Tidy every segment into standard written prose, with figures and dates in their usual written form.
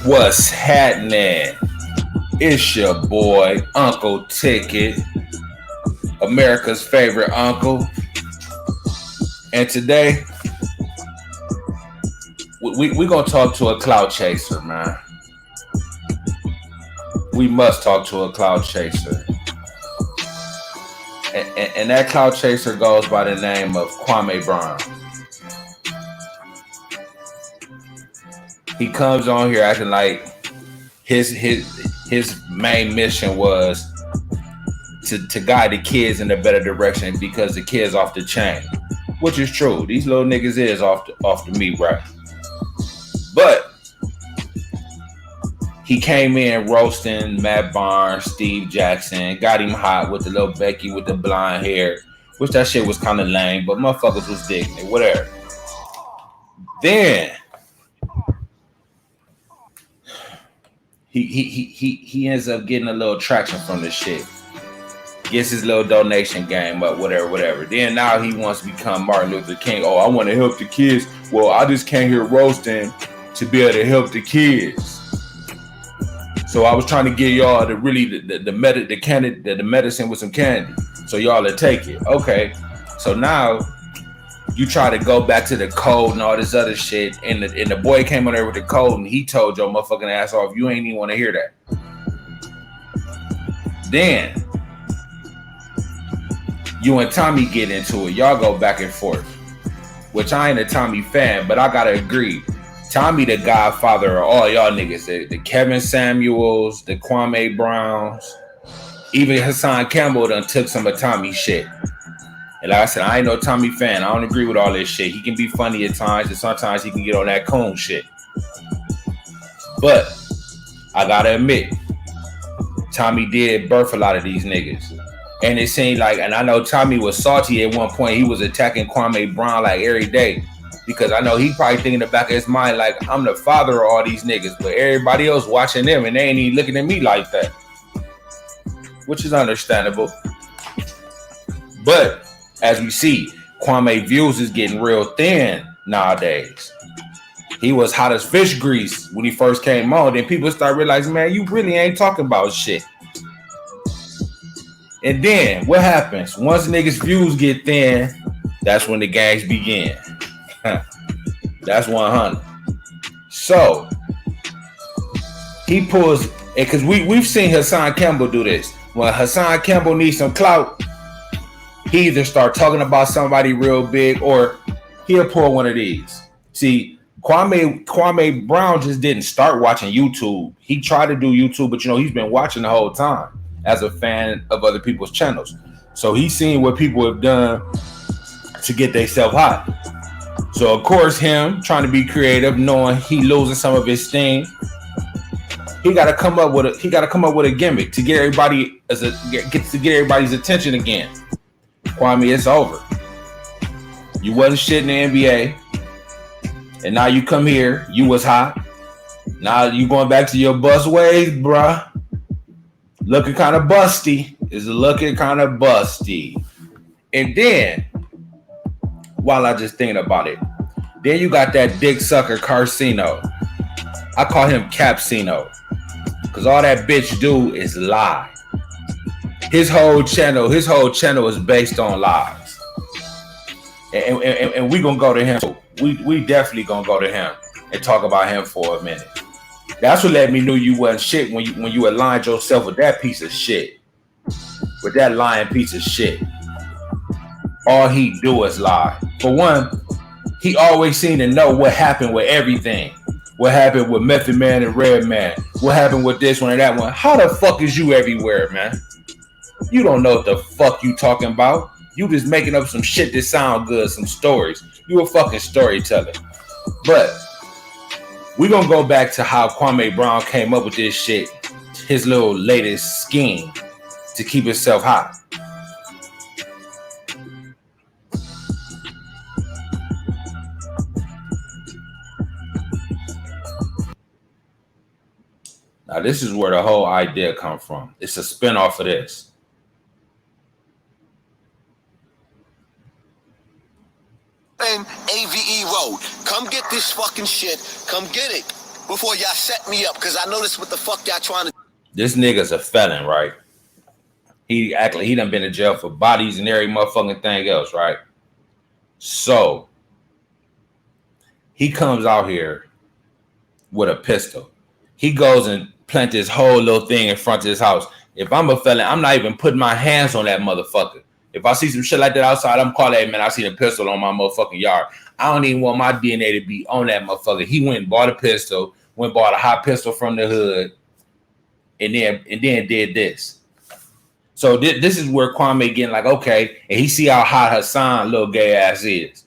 What's happening? It's your boy, Uncle Ticket, America's favorite uncle. And today, we going to talk to a clout chaser, man. We must talk to a clout chaser. And that clout chaser goes by the name of Kwame Brown. He comes on here acting like his main mission was to guide the kids in a better direction because the kids off the chain, which is true. These little niggas is off the meat, right? But he came in roasting Matt Barnes, Steve Jackson, got him hot with the little Becky with the blonde hair, which that shit was kind of lame, but motherfuckers was digging it, whatever. Then he ends up getting a little traction from this shit. Gets his little donation game up, whatever. Then now he wants to become Martin Luther King. Oh, I want to help the kids. Well, I just came here roasting to be able to help the kids. So I was trying to get y'all to really the medicine with some candy, so y'all to take it. Okay, so now you try to go back to the code and all this other shit, and the boy came on there with the code and he told your motherfucking ass off. You ain't even want to hear that. Then you and Tommy get into it. Y'all go back and forth, which I ain't a Tommy fan, but I gotta agree. Tommy the godfather of all y'all niggas. The Kevin Samuels, the Kwame Browns, even Hassan Campbell done took some of Tommy's shit. And like I said, I ain't no Tommy fan. I don't agree with all this shit. He can be funny at times, and sometimes he can get on that coon shit. But I gotta admit, Tommy did birth a lot of these niggas. And it seemed like, and I know Tommy was salty at one point. He was attacking Kwame Brown like every day. Because I know he probably thinking in the back of his mind, like, I'm the father of all these niggas. But everybody else watching them and they ain't even looking at me like that. Which is understandable. But as we see, Kwame views is getting real thin nowadays. He was hot as fish grease when he first came on. Then people start realizing, man, you really ain't talking about shit. And then what happens? Once niggas' views get thin, that's when the gangs begin. That's 100. So he pulls, because we've seen Hassan Campbell do this. When Hassan Campbell needs some clout, he either start talking about somebody real big or he'll pull one of these. See, Kwame Brown just didn't start watching YouTube. He tried to do YouTube, but he's been watching the whole time as a fan of other people's channels. So he's seen what people have done to get themselves hot. So of course, him trying to be creative, knowing he losing some of his steam, he got to come up with a gimmick to get everybody's attention again. Kwame, it's over. You wasn't shit in the NBA, and now you come here. You was hot. Now you going back to your bust ways, bruh. Looking kind of busty. It's looking kind of busty. And then, while I just thinking about it, then you got that dick sucker Carcino. I call him Capsino, because all that bitch do is lie. His whole channel is based on lies. And we gonna go to him. We definitely gonna go to him and talk about him for a minute. That's what let me know you wasn't shit when you aligned yourself with that piece of shit. With that lying piece of shit. All he do is lie. For one, he always seemed to know what happened with everything. What happened with Method Man and Red Man. What happened with this one and that one. How the fuck is you everywhere, man? You don't know what the fuck you talking about. You just making up some shit that sound good, some stories. You a fucking storyteller. But we gonna go back to how Kwame Brown came up with this shit. His little latest scheme to keep himself hot. Now, this is where the whole idea come from. It's a spinoff of this. AVE Road. Come get this fucking shit. Come get it. before y'all set me up, because I know this what the fuck y'all trying to. This nigga's a felon, right? He act like he done been in jail for bodies and every motherfucking thing else, right? So he comes out here with a pistol. He goes and plant this whole little thing in front of his house. If I'm a felon, I'm not even putting my hands on that motherfucker. If I see some shit like that outside, I'm calling, hey man, I see a pistol on my motherfucking yard. I don't even want my DNA to be on that motherfucker. He went and bought a pistol, went and bought a hot pistol from the hood, and then did this. So this is where Kwame getting like, okay, and he see how hot Hassan little gay ass is.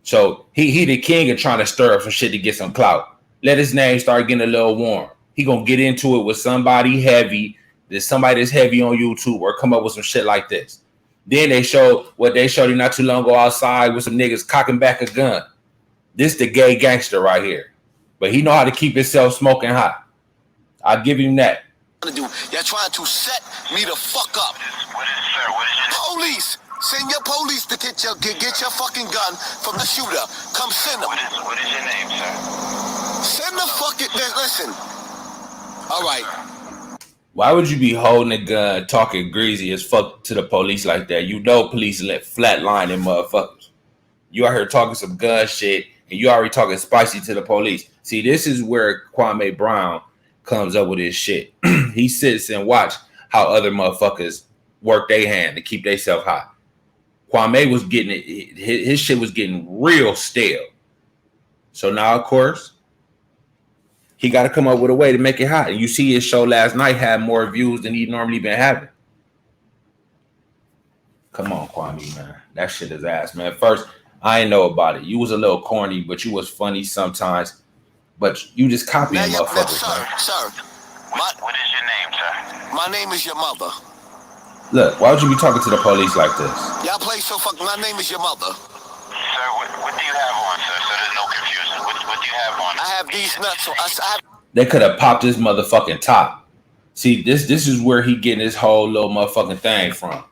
So he the king of trying to stir up some shit to get some clout. Let his name start getting a little warm. He gonna get into it with somebody heavy. There's somebody that's heavy on YouTube or come up with some shit like this. Then they showed what they showed him not too long ago outside with some niggas cocking back a gun. This the gay gangster right here. But he know how to keep himself smoking hot. I'll give him that. Y'all trying to set me the fuck up. What is, sir? What is your Police! Send your police to get your fucking gun from the shooter. Come send them. What is your name, sir? Send the fucking... Listen. All right. Why would you be holding a gun, talking greasy as fuck to the police like that? You know police let flatline them motherfuckers. You out here talking some gun shit, and you already talking spicy to the police. See, this is where Kwame Brown comes up with his shit. He sits and watch how other motherfuckers work their hand to keep themselves hot. Kwame was getting it. His shit was getting real stale. So now, of course, he got to come up with a way to make it hot. And you see his show last night had more views than he normally been having. Come on, Kwame, man. That shit is ass, man. First, I ain't know about it. You was a little corny, but you was funny sometimes. But you just copying motherfuckers, Sir. What is your name, sir? My name is your mother. Look, why would you be talking to the police like this? Y'all play so fuck. My name is your mother. Sir, what do you have on, sir? So there's no confusion. What do you have on? I have these nuts. So They could have popped his motherfucking top. See, this is where he getting his whole little motherfucking thing from.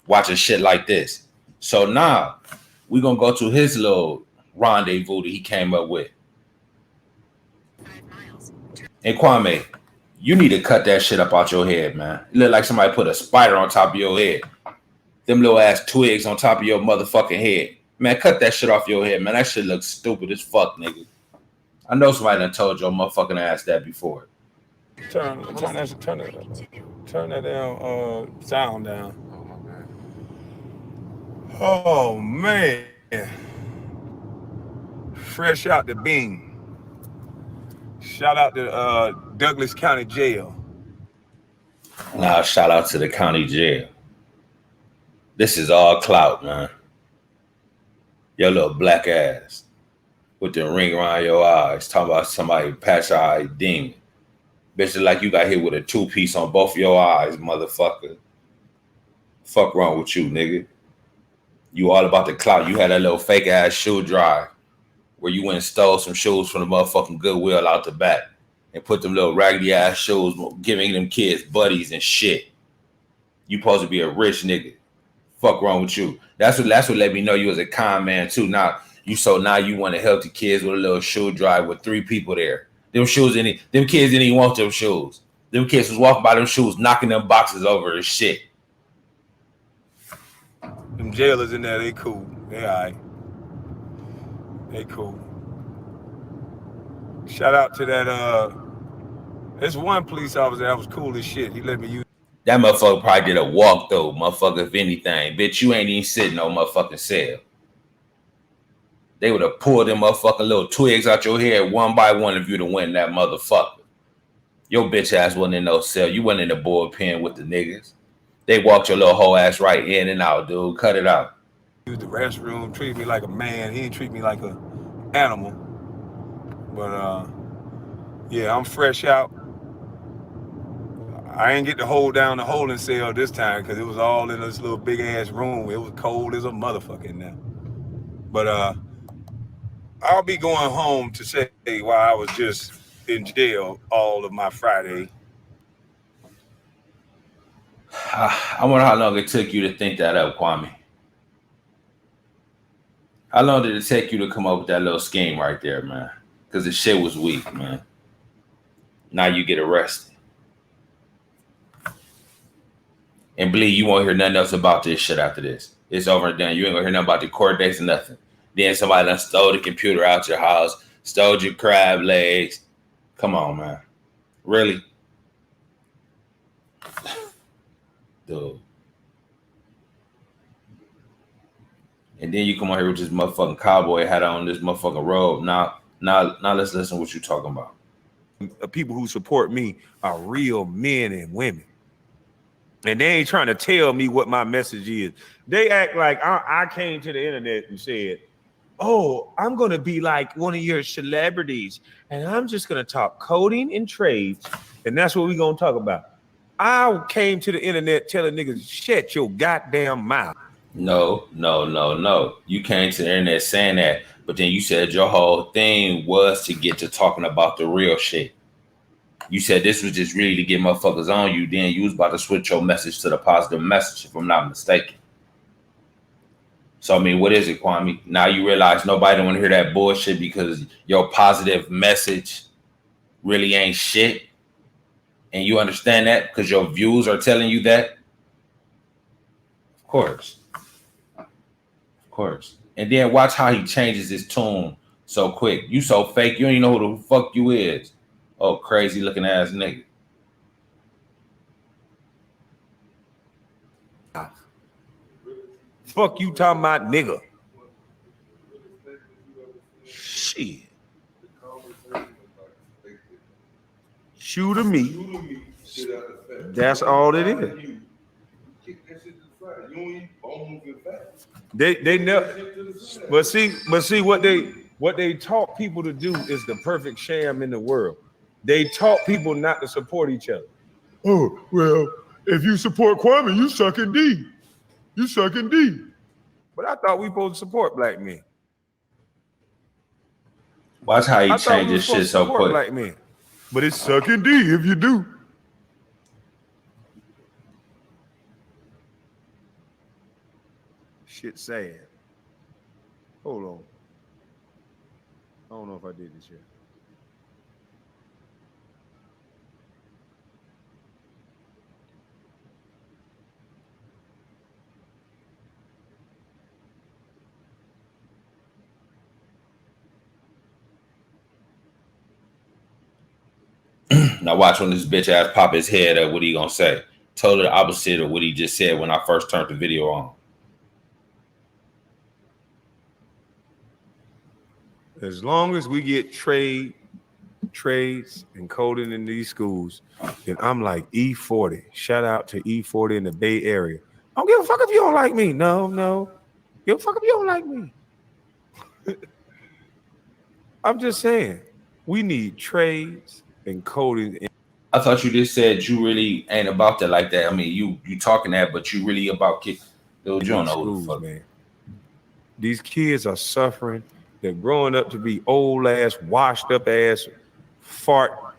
Watching shit like this. So now, we gonna go to his little rendezvous that he came up with. And Kwame, you need to cut that shit up out your head, man. You look like somebody put a spider on top of your head. Them little ass twigs on top of your motherfucking head. Man, cut that shit off your head, man. That shit looks stupid as fuck, nigga. I know somebody done told your motherfucking ass that before. Turn that down, sound down. Oh man. Fresh out the bean. Shout out to Douglas County Jail. Nah, shout out to the county jail. This is all clout, man. Your little black ass with the ring around your eyes, talking about somebody patch eye demon. Bitch, like you got hit with a 2-piece on both your eyes, motherfucker. Fuck wrong with you, nigga. You all about the clout. You had that little fake ass shoe drive where you went and stole some shoes from the motherfucking Goodwill out the back and put them little raggedy ass shoes, giving them kids buddies and shit. You supposed to be a rich nigga. Fuck wrong with you. That's what let me know you was a con man too. Now you want to help the kids with a little shoe drive with 3 people there. Them kids didn't even want them shoes. Them kids was walking by them shoes, knocking them boxes over and shit. Them jailers in there, they cool. They all right. They cool. Shout out to that, there's one police officer that was cool as shit. He let me use. That motherfucker probably did a walk though, motherfucker, if anything. Bitch, you ain't even sitting no motherfucking cell. They would have pulled them motherfucking little twigs out your head one by one if you'd have went that motherfucker. Your bitch ass wasn't in no cell. You wasn't in the bullpen with the niggas. They walked your little whole ass right in and out, dude. Cut it out. Use the restroom, treat me like a man. He didn't treat me like a animal. But yeah, I'm fresh out. I ain't get to hold down the holding cell this time because it was all in this little big ass room. It was cold as a motherfucker in there. But I'll be going home to say while I was just in jail all of my Friday. I wonder how long it took you to think that up, Kwame. How long did it take you to come up with that little scheme right there, man? because the shit was weak, man. Now you get arrested. And believe you won't hear nothing else about this shit after this. It's over and done. You ain't gonna hear nothing about the court dates or nothing. Then somebody done stole the computer out your house, stole your crab legs. Come on, man. Really? Dude. And then you come on here with this motherfucking cowboy hat on, this motherfucking robe. Now let's listen to what you're talking about. People who support me are real men and women. And they ain't trying to tell me what my message is. They act like I came to the internet and said, oh, I'm going to be like one of your celebrities, and I'm just going to talk coding and trades, and that's what we're going to talk about. I came to the internet telling niggas, shut your goddamn mouth. No. You came to the internet saying that, but then you said your whole thing was to get to talking about the real shit. You said this was just really to get motherfuckers on you. Then you was about to switch your message to the positive message, if I'm not mistaken. So, I mean, what is it, Kwame? Now you realize nobody don't want to hear that bullshit because your positive message really ain't shit. And you understand that because your views are telling you that? Of course. Of course. And then watch how he changes his tune so quick. You so fake, you don't even know who the fuck you is. Oh, crazy looking ass nigga. Fuck you talking about, nigga. Shit. Shoot me. That's all it is. They never. But see what they taught people to do is the perfect sham in the world. They taught people not to support each other. Oh, well, if you support Kwame, you sucking D. You sucking D. But I thought we supposed to support black men. Watch how he changes shit so quick. Black men. But it's sucking D if you do. Shit sad. Hold on. I don't know if I did this yet. Now watch when this bitch ass pop his head up, what he gonna say? Totally the opposite of what he just said when I first turned the video on. As long as we get trades and coding in these schools, then I'm like E40. Shout out to E40 in the Bay Area. I don't give a fuck if you don't like me. No. Give a fuck if you don't like me. I'm just saying, we need trades and coding. I thought you just said you really ain't about that like that. I mean, you talking that, but you really about kids. Dude, you don't know who the fuck. Man. These kids are suffering. They're growing up to be old ass, washed up ass, fart.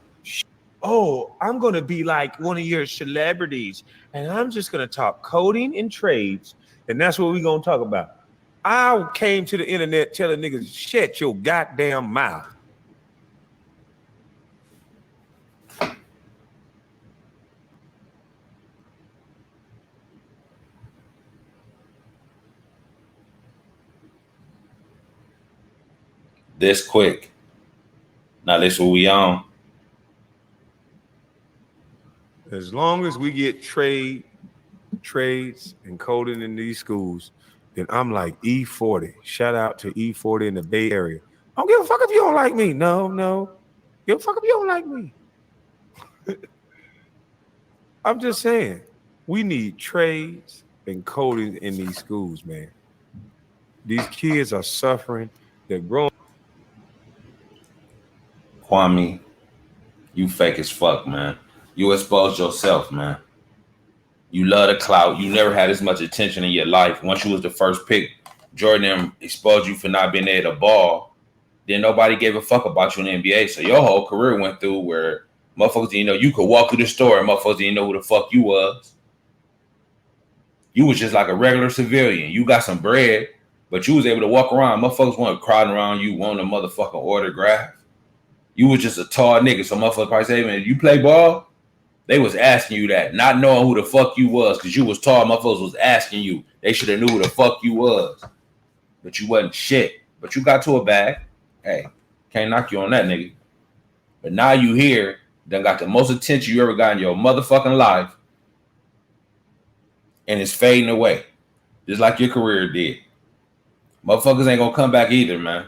Oh, I'm going to be like one of your celebrities, and I'm just going to talk coding and trades, and that's what we're going to talk about. I came to the internet telling niggas, shut your goddamn mouth. This quick. Now this what we on. As long as we get trades and coding in these schools, then I'm like E40. Shout out to E40 in the Bay Area. I don't give a fuck if you don't like me. No. Give a fuck if you don't like me. I'm just saying, we need trades and coding in these schools, man. These kids are suffering. They're growing. Kwame, you fake as fuck, man. You exposed yourself, man. You love the clout. You never had as much attention in your life. Once you was the first pick, Jordan exposed you for not being able to ball. Then nobody gave a fuck about you in the NBA. So your whole career went through where motherfuckers didn't know you could walk through the store and motherfuckers didn't know who the fuck you was. You was just like a regular civilian. You got some bread, but you was able to walk around. Motherfuckers weren't crowding around you, wanting a motherfucking autograph. You was just a tall nigga. So motherfuckers probably say, man, you play ball? They was asking you that, not knowing who the fuck you was, because you was tall. Motherfuckers was asking you. They should have knew who the fuck you was. But you wasn't shit. But you got to a bag. Hey, can't knock you on that, nigga. But now you here, done got the most attention you ever got in your motherfucking life, and it's fading away, just like your career did. Motherfuckers ain't gonna come back either, man.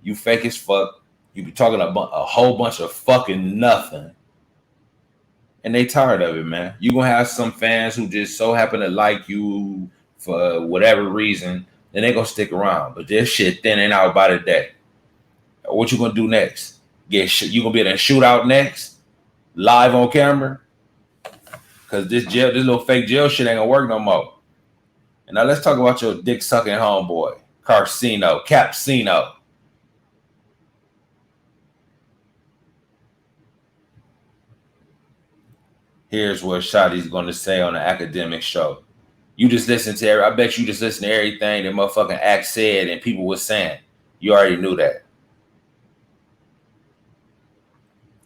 You fake as fuck. You be talking a whole bunch of fucking nothing, and they tired of it, man. You gonna have some fans who just so happen to like you for whatever reason, then they gonna stick around. But this shit thinning out by the day. What you gonna do next? You gonna be in a shootout next, live on camera? Cause this little fake jail shit ain't gonna work no more. And now let's talk about your dick sucking homeboy, Capsino. Here's what Shotty's gonna say on the academic show. You just listen to I bet you just listen to everything that motherfucking Act said and people was saying. You already knew that.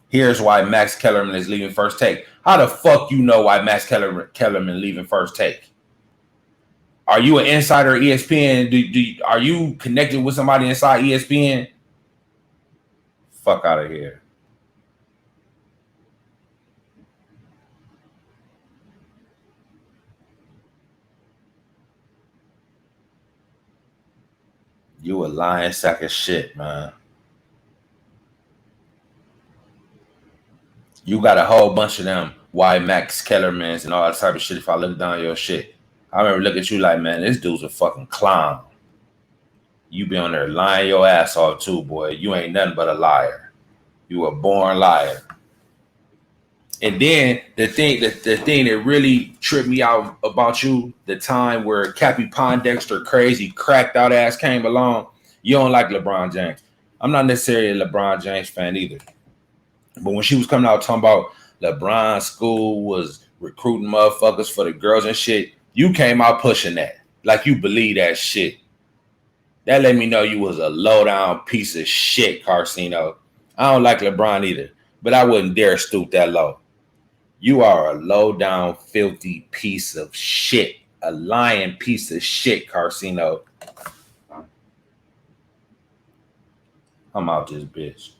Here's why Max Kellerman is leaving First Take. How the fuck you know why Max Kellerman leaving First Take? Are you an insider at ESPN? Are you connected with somebody inside ESPN? Fuck out of here. You a lying sack of shit, man. You got a whole bunch of them why Max Kellermans and all that type of shit. If I look down your shit, I remember looking at you like, man, this dude's a fucking clown. You be on there lying your ass off too, boy. You ain't nothing but a liar. You a born liar. And then the thing that really tripped me out about you, the time where Cappy Pondexter crazy cracked out ass came along, you don't like LeBron James. I'm not necessarily a LeBron James fan either. But when she was coming out talking about LeBron's school was recruiting motherfuckers for the girls and shit, you came out pushing that. Like you believe that shit. That let me know you was a low-down piece of shit, Carcino. I don't like LeBron either, but I wouldn't dare stoop that low. You are a low-down, filthy piece of shit. A lying piece of shit, Carcino. I'm out this bitch.